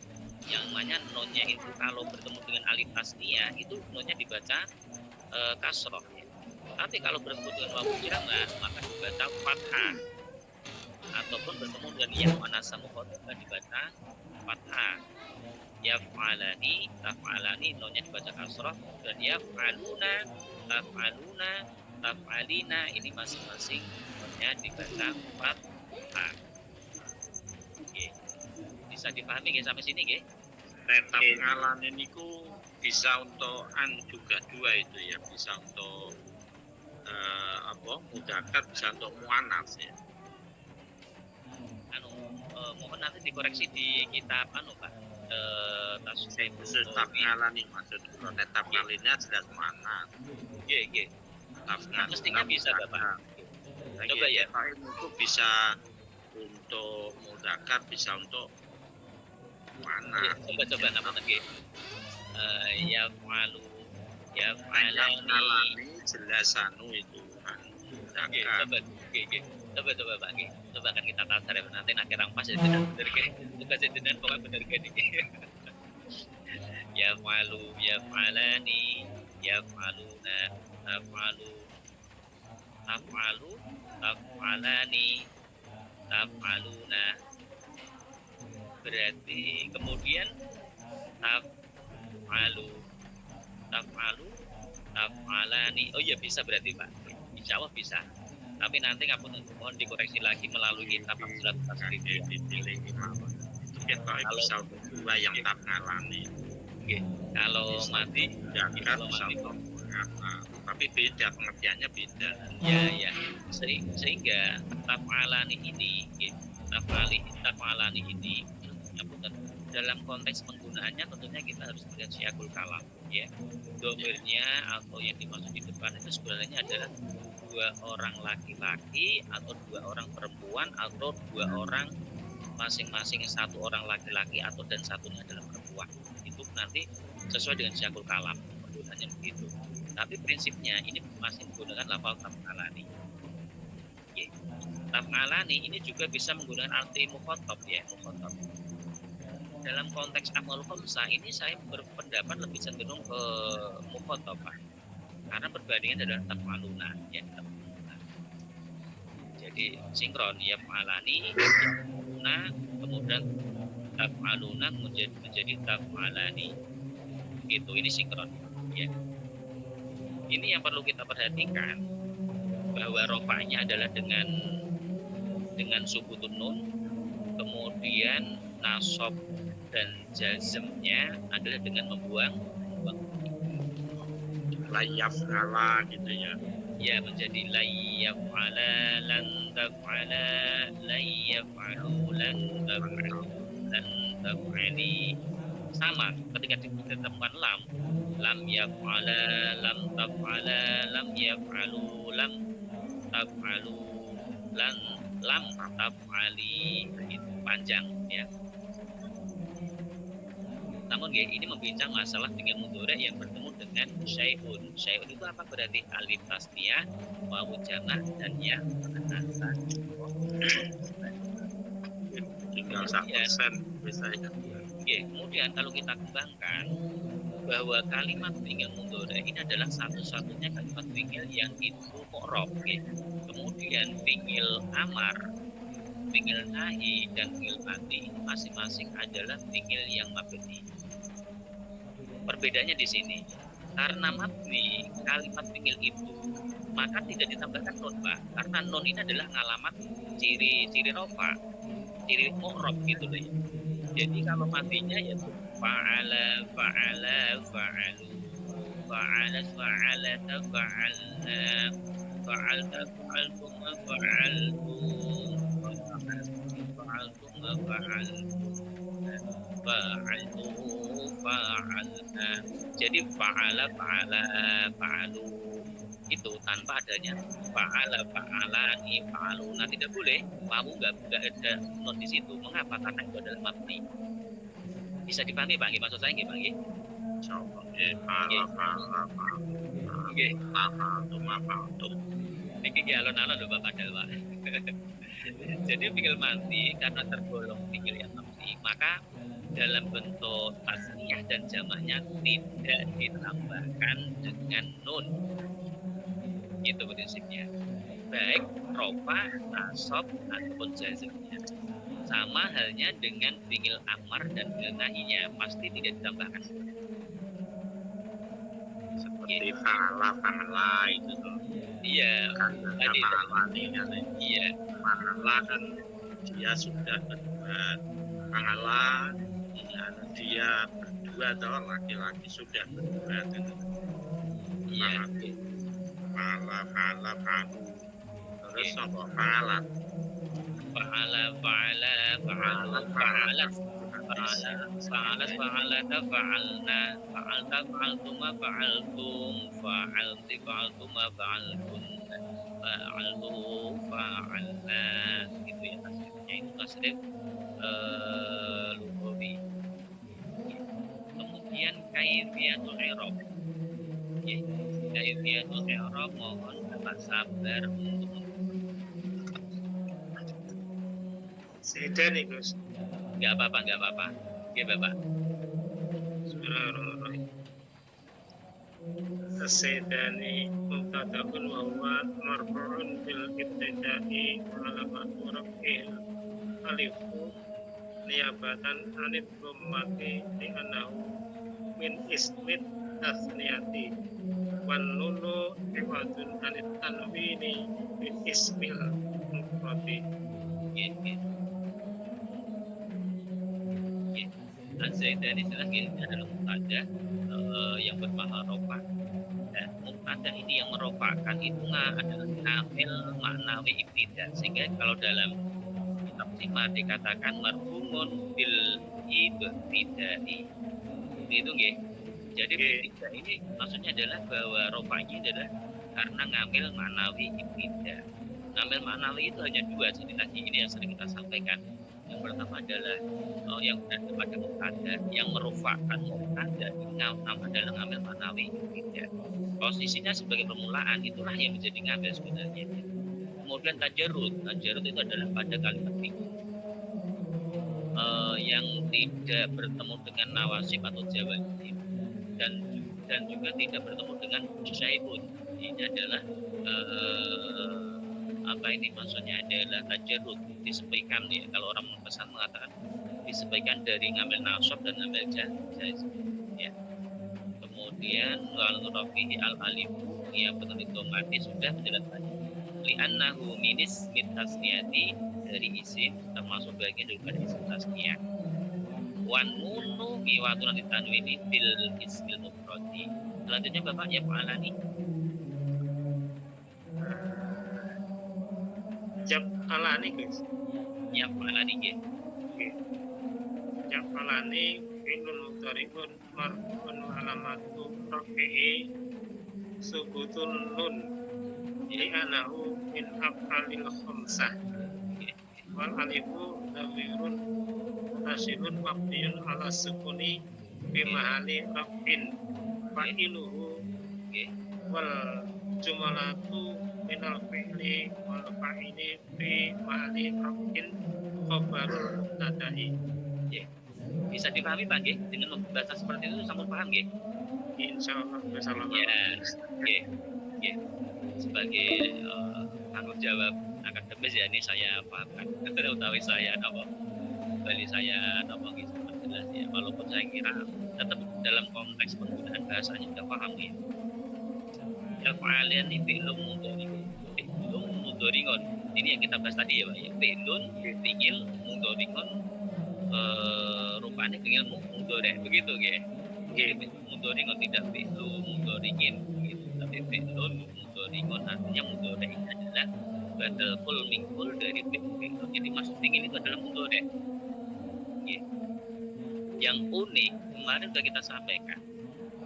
[SPEAKER 1] Yang namanya nunnya itu kalau bertemu dengan alif tasniyah itu nunnya dibaca kasroh. Ya. Tapi kalau bertemu dengan wawu jamak maka dibaca fathah. Ataupun bertemu dengan ya muannasah mukhatabah dibaca fathah. Yaf'alani, taf'alani, nunnya dibaca kasroh, dan yaf'aluna, taf'aluna, taf'alina, ini masing-masing nunnya dibaca fathah. Oke. Bisa dipahami nggih sampai sini nggih?
[SPEAKER 2] Tetap ngalamin niku bisa untuk juga dua itu ya, bisa untuk mudzakkar, bisa untuk muannas ya.
[SPEAKER 1] Mohon nanti dikoreksi di kitab Pak.
[SPEAKER 2] Tetap ngalani maksud kalau tetap ngalinya jelas muannas.
[SPEAKER 1] Nggih. Mestinya bisa Bapak. Coba ya.
[SPEAKER 2] Itu bisa untuk mudzakkar, bisa untuk muannas.
[SPEAKER 1] Coba ngapunten nggih. Yaf'alani
[SPEAKER 2] jelas anu itu kan.
[SPEAKER 1] Coba Pak nggih. Coba kan kita kasar ya nanti nak kirang pas jadi bener nggih. Tugas jenengan pokoknya bener nggih. Yaf'alani, yaf'aluna, taf'alani, taf'aluna. Berarti kemudian taf'alani. Oh iya bisa berarti Pak. Insya Allah bisa. Tapi nanti mohon dikoreksi lagi melalui kitab Amsalatul Tasrif.
[SPEAKER 2] Kalau bisa dua yang tak ngalami.
[SPEAKER 1] Kalau mati,
[SPEAKER 2] tapi beda pengertiannya beda.
[SPEAKER 1] Ya. Sehingga taf'alani ini, taf'alani ini, dalam konteks penggunaannya tentunya kita harus melihat syiakul kalam, ya. Domirnya atau yang dimaksud di depan itu sebenarnya adalah dua orang laki-laki atau dua orang perempuan atau dua orang masing-masing, satu orang laki-laki atau dan satunya adalah perempuan. Itu nanti sesuai dengan syiakul kalam penggunaannya begitu. Tapi prinsipnya ini masih menggunakan lafal taf'alani. Taf'alani ini juga bisa menggunakan arti mukhatab ya, mukhatab. Dalam konteks af'alul khamsah ini saya berpendapat lebih cenderung ke mukhatab karena perbandingan adalah taf'aluna ya, taf'aluna. Jadi sinkron yaf'alani, yaf'aluna, kemudian taf'aluna menjadi taf'alani. Gitu, ini sinkron ya. Ini yang perlu kita perhatikan bahwa rofa'nya adalah dengan subutun nun, kemudian nasab dan jazmnya adalah dengan membuang
[SPEAKER 2] layaf ala gitu ya.
[SPEAKER 1] Ya, menjadi layaf ala lan taf'ala layaf'alu lan taf'alu lan taf'ali. Sama ketika ditemukan lam lam yaf'ala, lam taf'ala, lam yaf'alu, lam taf'alu, lan lam taf'ali. Itu panjang ya. Namun ini membincang masalah fi'il mudhari yang bertemu dengan syai'un. Syai'un itu apa berarti? Alif tasniyah, wawu jamak, dan ya penetasan.
[SPEAKER 2] Tinggal 1% biasanya.
[SPEAKER 1] Kemudian kalau kita kembangkan bahwa kalimat fi'il mudhari ini adalah satu-satunya kalimat fi'il yang itu mu'rab. Kemudian fi'il amar, fi'il nahi, dan fi'il mati ini masing-masing adalah fi'il yang mabni. Perbedaannya di sini, karena mabni kalimat fi'il itu maka tidak ditambahkan nun, Pak. Karena nun ini adalah ngalamat ciri rofa, ciri mu'rab gitu loh ya. Jadi kalau matinya yaitu fa'ala, fa'ala, fa'alu, fa'ala, fa'ala, fa'alna, fa'alta, fa'altum, fa'altum, fa'altum, fa'altum, fa'alna. Jadi fa'ala, fa'ala, fa'alu itu tanpa adanya fa'ala, fa'alani, fa'aluna, tidak boleh. Kamu nggak ada not di situ. Mengapa? Karena itu adalah mabni. Bisa dipahami, Pak? Maksud saya nggih, Pak?
[SPEAKER 2] Insyaallah. Fa'altum.
[SPEAKER 1] Niki alon-alon lho Bapak Dal, Pak. Jadi fi'il mati karena tergolong fi'il yang mabni, maka dalam bentuk tasniyah dan jamaknya tidak ditambahkan dengan nun. Itu prinsipnya. Baik rofa, nasab, ataupun jazmnya. Sama halnya dengan fi'il amar dan fi'il nahinya, pasti tidak ditambahkan.
[SPEAKER 2] Seperti fa'ala itu tuh.
[SPEAKER 1] Iya, tadi iya.
[SPEAKER 2] Fa'ala kan dia sudah berbuat. Fa'ala dia berdua atau laki-laki sudah berbuat.
[SPEAKER 1] Iya.
[SPEAKER 2] Fa'ala, fa'alu. Terus apa? Fa'alat.
[SPEAKER 1] Fa'ala, fa'ala, fa'alu, fa'alat, fa'alat, fa'alata, fa'alna, fa'alta, fa'altuma, fa'altum, fa'alti, fa'altuma, fa'altun, fa'altu, fa'alna. Gitu ya tasrifnya, itu tasrif lughawi. Kemudian kaifiyatul i'rab. Kaifiyatul i'rab mohon Bapak sabar untuk
[SPEAKER 2] Sedan nih Gus.
[SPEAKER 1] Nggak apa-apa. Oke Bapak.
[SPEAKER 2] Bismillahirrahmanirrahim. As-saydani mubtada'un wa huwa marfu'un bil ibtida'i wa alamatu raf'il alifu niyabatan anid dhammati li'annahu min ismit tasniyati wan nunu iwadun anid tanwini min ismil mufradi.
[SPEAKER 1] Az-Zaidani ini adalah mubtada yang bermakna rofa. Dan mubtada ini yang merofakan itu adalah ngamil maknawi ibtida. Sehingga kalau dalam kitab Sima dikatakan marhumun bil ibtidai. Itu nggih. Jadi ibtida ini maksudnya adalah bahwa rofanya adalah karena ngambil maknawi ibtida. Ngambil maknawi itu hanya dua tadi ini yang sering kita sampaikan. Yang pertama adalah yang berada pada mubtada, yang merupakan mubtada ini adalah ngambil maknawi ibtida. Posisinya sebagai permulaan itulah yang menjadi ngambil sebenarnya. Kemudian tajarrud itu adalah pada kalimat fi'il yang tidak bertemu dengan nawasib atau jawazim dan juga tidak bertemu dengan syai'un. Ini adalah maksudnya adalah tajarrud, disebaikan ya. Kalau orang pesan mengatakan disebaikan dari ngambil nasab dan ngambil jazm ya. Kemudian wal rafi'i al alif ya betul itu mati sudah menjelaskan li'annahu minis mit tasniyati dari isim termasuk bagian daripada isim tasniyah. Wan nunu miwatun ditanwini bil ismil mufradi. Selanjutnya Bapak ya fa'alani.
[SPEAKER 2] Jab alani guys.
[SPEAKER 1] Ya fa'alani ya.
[SPEAKER 2] Jab alani
[SPEAKER 3] fi'lun mudhari'un marfu'un alamatu rafi'i subutul nun li'anahu min af'alil khamsah wal alifu dhamirun tasilun mabniyun ala sukuni fi mahali rafin fa'iluhu wal jumalatu minal fi'li wal fa'ili fi mahali rafin khabarul mubtada'i.
[SPEAKER 1] Bisa dipahami Pak nggih dengan membaca seperti itu sampun paham nggih?
[SPEAKER 3] Insyaallah bisa
[SPEAKER 1] Ya, nggih. Nggih. Sebagai tanggung jawab akademis ya ini saya pahamkan. Utawi saya napa bali saya napa nggih jelas ya walaupun saya kira tetap dalam konteks penggunaan bahasanya tidak paham ya. Ya kalian ini fi'lun mudhari'un. Ini yang kita bahas tadi ya Pak ya. Fi'lun fi'il mudhari'un rupanya fi'il mudhari' begitu ya. Mudhari'un tidak fi'lun mudhari'in gitu. Tapi fi'lun mudhari'un artinya mudhari' adalah badal kul mingkul dari fi'lun. Jadi maksud fi'il itu adalah mudhari'. Yang unik kemarin sudah kita sampaikan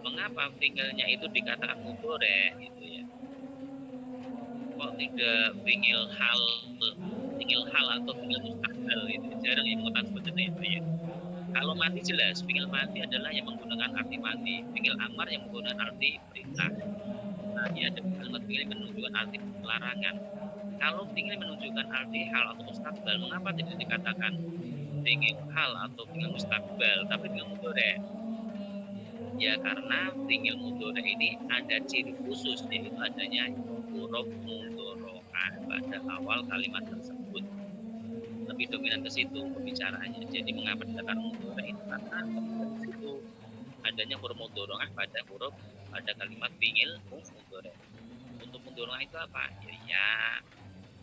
[SPEAKER 1] mengapa fi'ilnya itu dikatakan mudhari' gitu ya. Kok tidak fi'il hal atau fi'il mustaqbal itu jarang yang mengatakan seperti itu ya. Kalau mati jelas fi'il mati adalah yang menggunakan arti mati, fi'il amar yang menggunakan arti perintah. Nah, ada kalimat fi'il menunjukkan arti larangan. Kalau fi'il menunjukkan arti hal atau mustaqbal, mengapa tidak dikatakan fi'il hal atau fi'il mustaqbal tapi fi'il mudhari'? Ya karena fi'il mudhari' ini ada ciri khusus yaitu adanya huruf mudhari'ah pada awal kalimat tersebut. Lebih dominan ke situ pembicaraannya. Jadi mengapa dikatakan mudhari' itu karena di situ adanya huruf mudhari'ah pada kalimat fi'il mudhari'. Untuk mudhari'ah itu apa? Ya,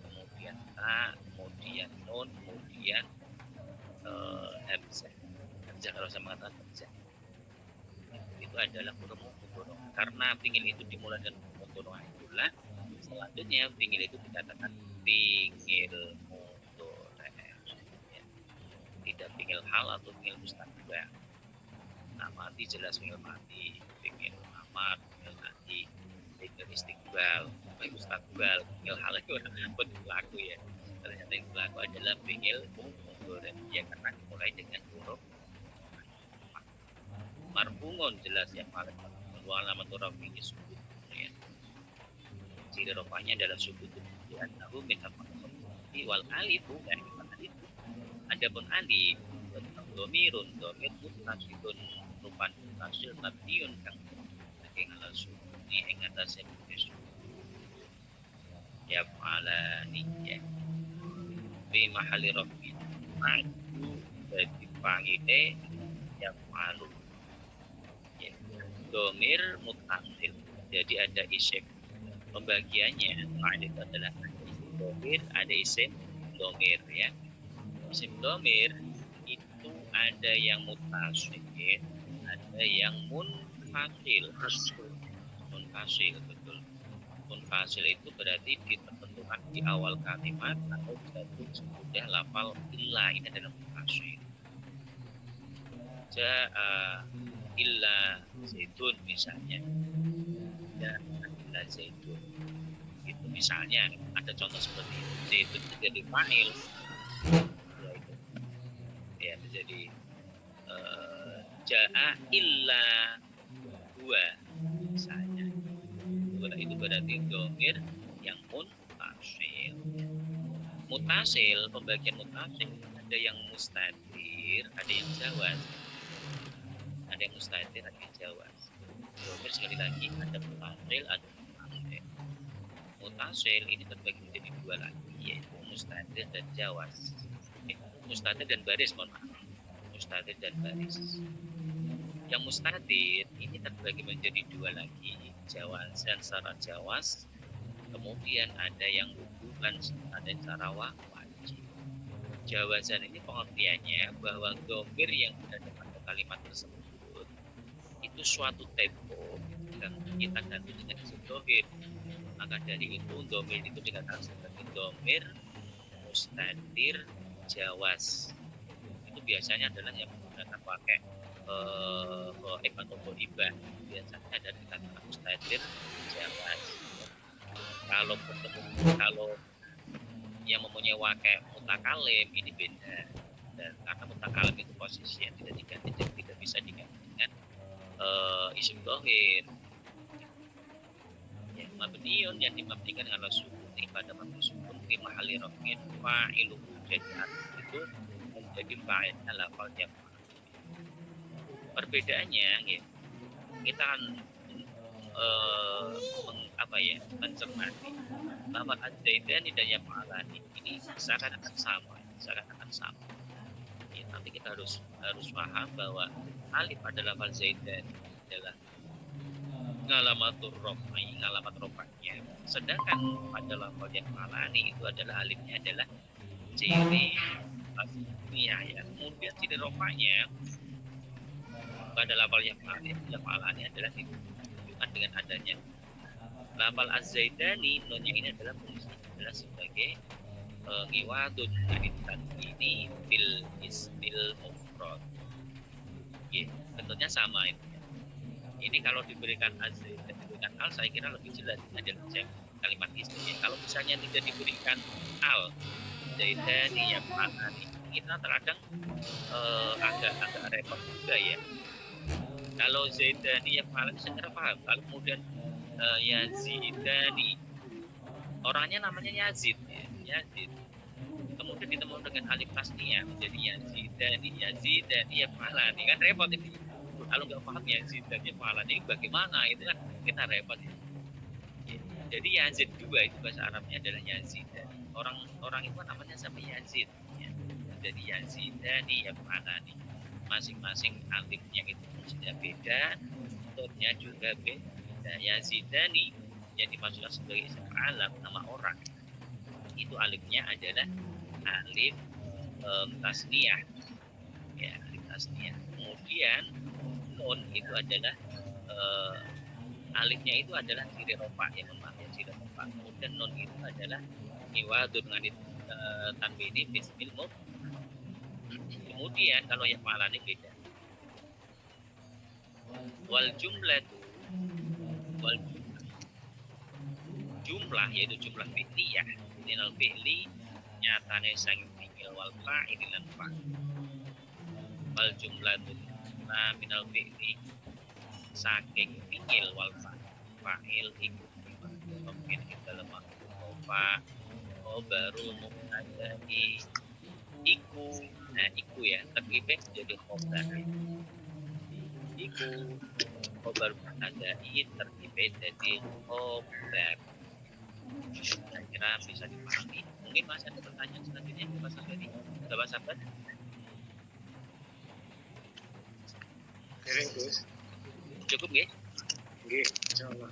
[SPEAKER 1] kemudian ta, kemudian nun, kemudian hamzah. Hamzah kalau saya mengatakan hamzah. Itu adalah huruf mudhari'ah. Karena fi'il itu dimulai dengan huruf mudhari'ah itulah selanjutnya fi'il itu dikatakan fi'il tidak fi'il hal atau fi'il mustaqbal. Nah, mati jelas fi'il mati, fi'il amar, fi'il nahi, fi'il istiqbal, fi'il mustaqbal, fi'il hal itu berlaku ya. Ternyata yang berlaku adalah fi'il mudhari' ya karena dimulai dengan huruf marfu'un jelas ya paling wa alamat rafi'i sukun ya. Ciri rofanya adalah sukun ya tahu min af'al wal alifu dan alif. Adapun alif domirun domir mutasilun rupan mutasil mabniun kang saking ala sukuni ing atase ya falani ya fi mahali rafi ma'du dadi fa'ile ya falu ya domir mutasil jadi ada isim pembagiannya ma'du adalah domir ada isim domir ya. Isim domir itu ada yang mutasil, ada yang munfasil. Munfasil betul. Munfasil itu berarti ditentukan di awal kalimat atau jatuh sudah lafal illa ini adalah munfasil. Ja'a illa zaitun misalnya. Ja'a illa zaitun. Itu misalnya ada contoh seperti itu. Zaitun jadi fa'il. Ya menjadi ja'a illa huwa misalnya dua itu berarti domir yang mutasil pembagian mutasil ada yang mustatir ada yang jawaz ada yang mustatir ada yang jawaz domir sekali lagi ada mutasil ada mutasil mutasil ini terbagi menjadi dua lagi yaitu mustatir dan jawaz mustatir dan baris mohon maaf mustatir dan baris yang mustatir ini terbagi menjadi dua lagi jawazan secara jawaz kemudian ada yang wujuban ada secara wajib jawazan ini pengertiannya bahwa domir yang ada pada kalimat tersebut itu suatu tempo yang kita ganti dengan isim domir maka dari itu domir itu dikatakan sebagai domir mustatir jawaz itu biasanya adalah yang menggunakan pakai goib atau goibah biasanya ada dikatakan mustatir jawaz. Kalau ketemu, kalau yang mempunyai wakai mutakalim ini beda, dan karena mutakalim itu posisi yang tidak diganti, jadi tidak bisa diganti dengan isim dohir. Ya, mabniun yang dimabnikan dengan sukun pada mabni sukun fi mahalli raf'in fa'iluhu, jadi itu menjadi fa'ilnya lafal yang perbedaannya ya, kita kan mencermati bahwa az-zaidani dan yaf'alani ini seakan-akan sama, ya, nanti kita harus paham bahwa alif adalah lafal zaidan adalah ngalamatur rofai, ngalamat rofanya, sedangkan pada lafal yaf'alani itu adalah alifnya adalah ciri tasniyah ya. Kemudian ciri rofanya pada lafal yaf'alani adalah ditunjukkan dengan adanya lafal az-zaidani, nunnya ini adalah fungsi adalah sebagai ngiwadun kaitan ini bil ismil mufrad. Ya, bentuknya sama itu. Ini kalau diberikan az-zaidan, diberikan al, saya kira lebih jelas adalah kalimat isimnya. Kalau misalnya tidak diberikan al, zaidani yaf'alani, kita terkadang agak repot juga ya. Kalau zaidani yaf'alani saya kira paham. Kalau kemudian Yazidani, orangnya namanya Yazid ya. Yazid, kemudian ditemu dengan alif tasniyah menjadi Yazidani yaf'alani, kan repot ini. Kalau nggak paham Yazidani yaf'alani bagaimana, itu kan kita repot ya. Jadi Yazid juga itu bahasa Arabnya adalah Yazid. Orang itu namanya sama Yazid ya. Jadi Yazidani yaf'alani, masing-masing alifnya itu fungsinya beda, bentuknya juga beda. Yazidani yang dimaksudkan sebagai isim alam, nama orang, itu alifnya adalah alif tasniyah ya, alif tasniyah. Kemudian nun itu adalah alifnya itu adalah ciri rofa ya, ciri rofa. Kemudian nun itu adalah iwadun dengan tanwini bismil muf. Kemudian kalau yang malani beda. Wal jumlah yaitu jumlah fi'liyah minal fi'li nyatane sang fi'il wal fa'il lan fa'il. Wal jumlatu minal fi'li saking fi'il wal fa'il iku mungkin kita lemah fa baru mubtada'i iku. Nah iku ya terkibek jadi khobar, iku khobar mubtada'i terkibek jadi khobar. Saya kira bisa dipahami. Mungkin masih ada pertanyaan selanjutnya Pak Sabari, Bapak Sabar. Cukup ya?
[SPEAKER 3] Nggih, insyaallah.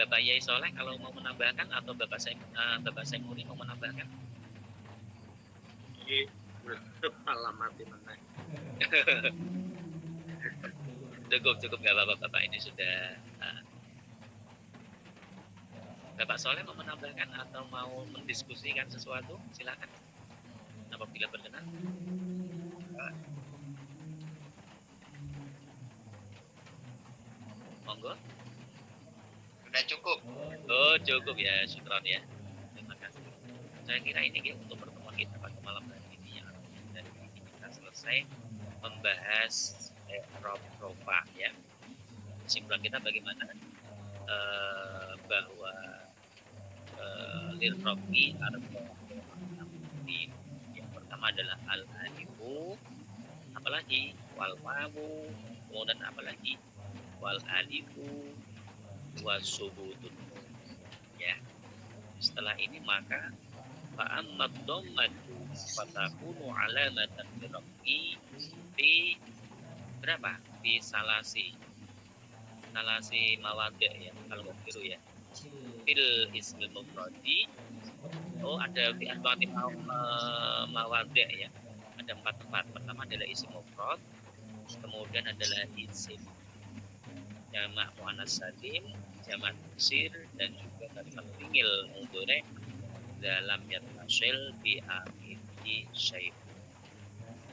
[SPEAKER 1] Bapak Yai Soleh kalau mau menambahkan, atau Bapak Saimuri mau menambahkan?
[SPEAKER 3] Nggih, alamat di mana?
[SPEAKER 1] Cukup nggak Bapak ini sudah. Bapak Soleh mau menambahkan atau mau mendiskusikan sesuatu, silakan. Apabila berkenan. Monggo.
[SPEAKER 4] Sudah cukup.
[SPEAKER 1] Oh cukup ya, syukron ya. Terima kasih. Saya kira ini ya, untuk pertemuan kita pada malam hari ini yang dari ini kita selesai membahas rofa ya. Kesimpulan kita bagaimana? Bahwa lirrofi yang pertama adalah al-alifu, apalagi wal wawu, kemudian apalagi wal alifu wasubutun ya. Setelah ini maka fa'amad dhammatu fatakunu alamatan lirrofi di berapa? Di salasi mawadi' ya, kalau nggak keliru ya, fil ismil mufradi. Ada di arba'ati mawadi' ya, ada 4 tempat. Pertama adalah isim mufrad, kemudian adalah isim jamak muannas salim, jamak taksir, dan juga kalimat fi'il mudhari' dalam yattasil bi akhiri syai'.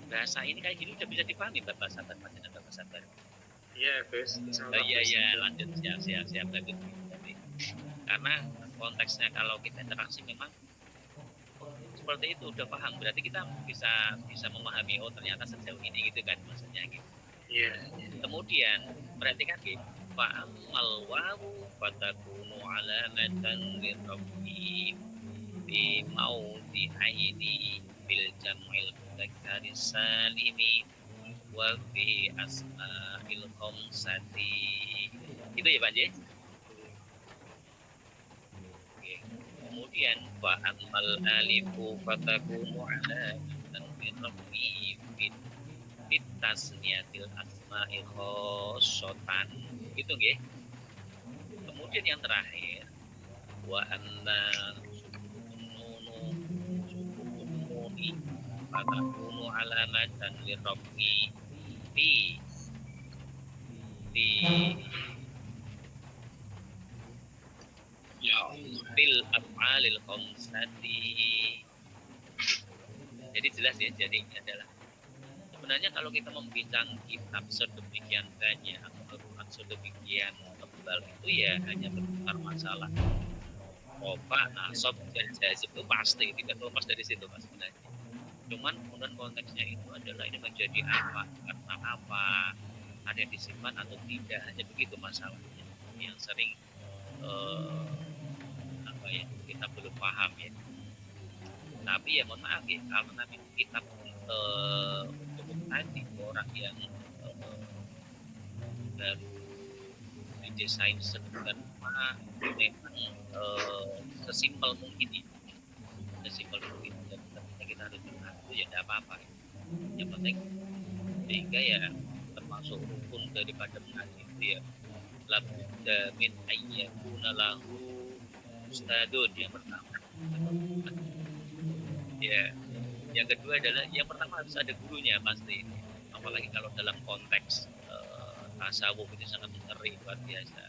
[SPEAKER 1] bahasa ini kayak gini udah bisa dipahami Bapak Sabar, Mas dan Bapak Sabar.
[SPEAKER 3] Iya, Gus.
[SPEAKER 1] Iya, lanjut, siap lanjut. Jadi, karena konteksnya kalau kita interaksi memang seperti itu udah paham, berarti kita bisa memahami oh ternyata sejauh ini gitu kan maksudnya gitu.
[SPEAKER 3] Iya.
[SPEAKER 1] Kemudian perhatikan gitu, fa'amal wawu fatakunu alamatan lirabbi bi maudi aini bil jam'il mudzakkari salimi wa fi asma'il khamsati. Itu ya Pak J. Oke. Kemudian fa'amal alifu fatakunu alamatan lirabbi bi tasniyatil asma'i khosotan. Itu nggih. Kemudian yang terakhir wa anna nuni fatakunu alamatan lirabbi fi fil af'alil khamsati. Jadi jelas ya, jadi ini adalah sebenarnya kalau kita membincang kitab sedemikian banyak atau Al-Quran sedemikian tebal itu ya hanya berputar masalah rofa, nasab, dan jazm itu pasti tidak terlepas dari situ Mas sebenarnya. Cuman kemudian konteksnya itu adalah ini menjadi apa, karena apa, ada yang disimpan atau tidak, hanya begitu masalahnya yang sering kita belum paham ya. Tapi ya mohon maaf ya, kalau nanti kita untuk tadi orang yang baru didesain sedemikian rupa memang sesimpel mungkin ya, sesimpel mungkin. Dan kita harus mengaku ya tidak apa-apa. Yang penting sehingga ya termasuk rukun daripada mengaji itu ya labudda min ayyakuna lahu ustadun yang pertama. Ya, yang kedua adalah yang pertama harus ada gurunya pasti. Apalagi kalau dalam konteks tasawuf itu sangat ngeri luar biasa.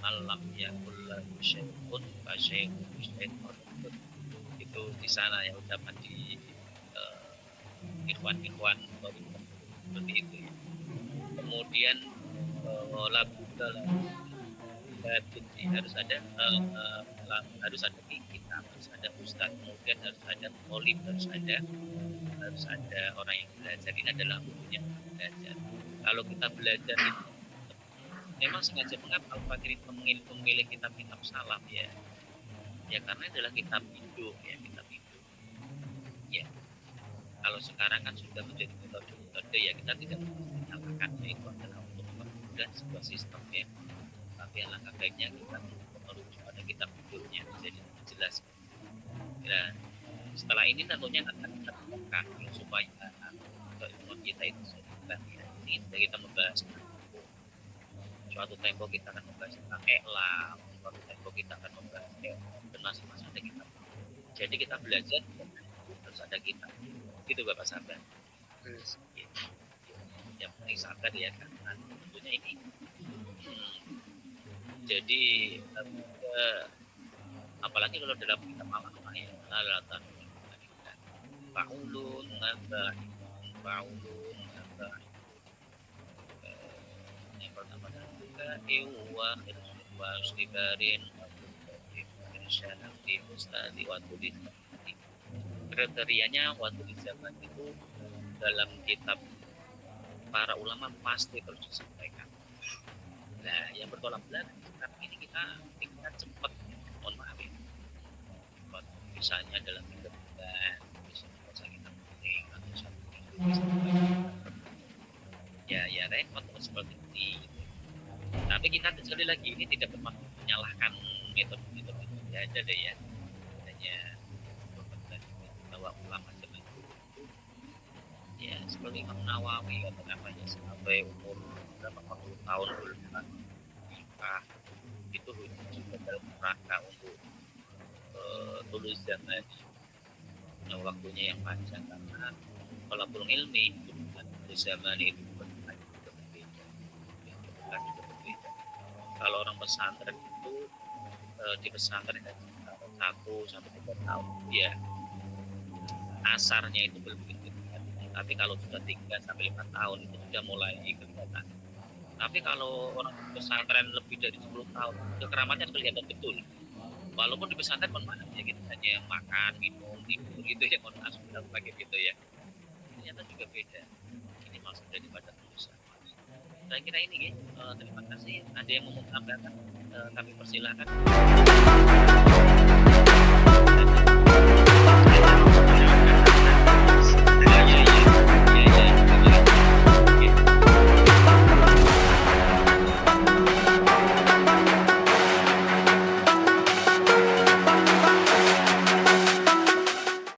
[SPEAKER 1] Malam ya kullahu syai'un fa syai'un itu di sana ya ucapan di ikhwan-ikhwan seperti itu ya. Kemudian labudda harus ada kita, harus ada ustaz, kemudian harus ada mu'allim, harus ada orang yang belajar. Ini adalah gurunya belajar. Kalau kita belajar itu memang sengaja mengapa Al-Fakir memilih kitab-kitab salaf ya karena adalah kitab hidup ya, kitab hidup ya. Kalau sekarang kan sudah menjadi metode ya, kita tidak menyalahkan itu adalah untuk mempermudah sebuah sistem ya. Tapi alangkah baiknya kita merujuk pada kitab hidupnya, jadi jelas. Nah, setelah ini tentunya akan kita buka supaya ilmu kita itu sudah ya. Ini kita membahas suatu tempo kita akan membahas tentang iklam, suatu tempo kita akan membahas dan masing-masing ada kitab. Jadi kita belajar harus ada kitab. Gitu Bapak Sabar. Yang penting sabar ya, karena tentunya ini jadi apalagi kalau dalam kitab al-Quran ya alatan faulun yang pertama adalah wa istibarin di mustadi wa tulis. Kriterianya waktu zaman itu dalam kitab para ulama pasti terus disampaikan. Nah, yang bertolak belakang sekarang ini kita cepat, mohon maaf ya. Misalnya dalam kehidupan, misalnya kita penting atau satu ya repot seperti ini. Tapi kita sekali lagi ini tidak bermaksud menyalahkan metode itu aja deh ya. Hanya bahwa ulama zaman itu ya seperti Imam Nawawi atau namanya sampai umur berapa puluh tahun bulan nikah itu juga dalam rangka untuk tulis zaman waktunya yang panjang, karena kalau belum ilmi di zaman itu bukan juga berbeda. Kalau orang pesantren itu di pesantren 1 sampai 3 tahun ya asarnya itu belum begitu. Tapi kalau sudah 3 sampai 5 tahun itu sudah mulai kelihatan. Tapi kalau orang pesantren lebih dari 10 tahun, itu keramatnya kelihatan betul. Walaupun di pesantren mohon maaf ya kita hanya makan, minum, tidur gitu ya, mohon maaf sudah pakai gitu ya. Ternyata juga beda. Ini maksud daripada tulisan. Saya kira ini terima kasih. Ada yang mau menambahkan? Kami persilahkan.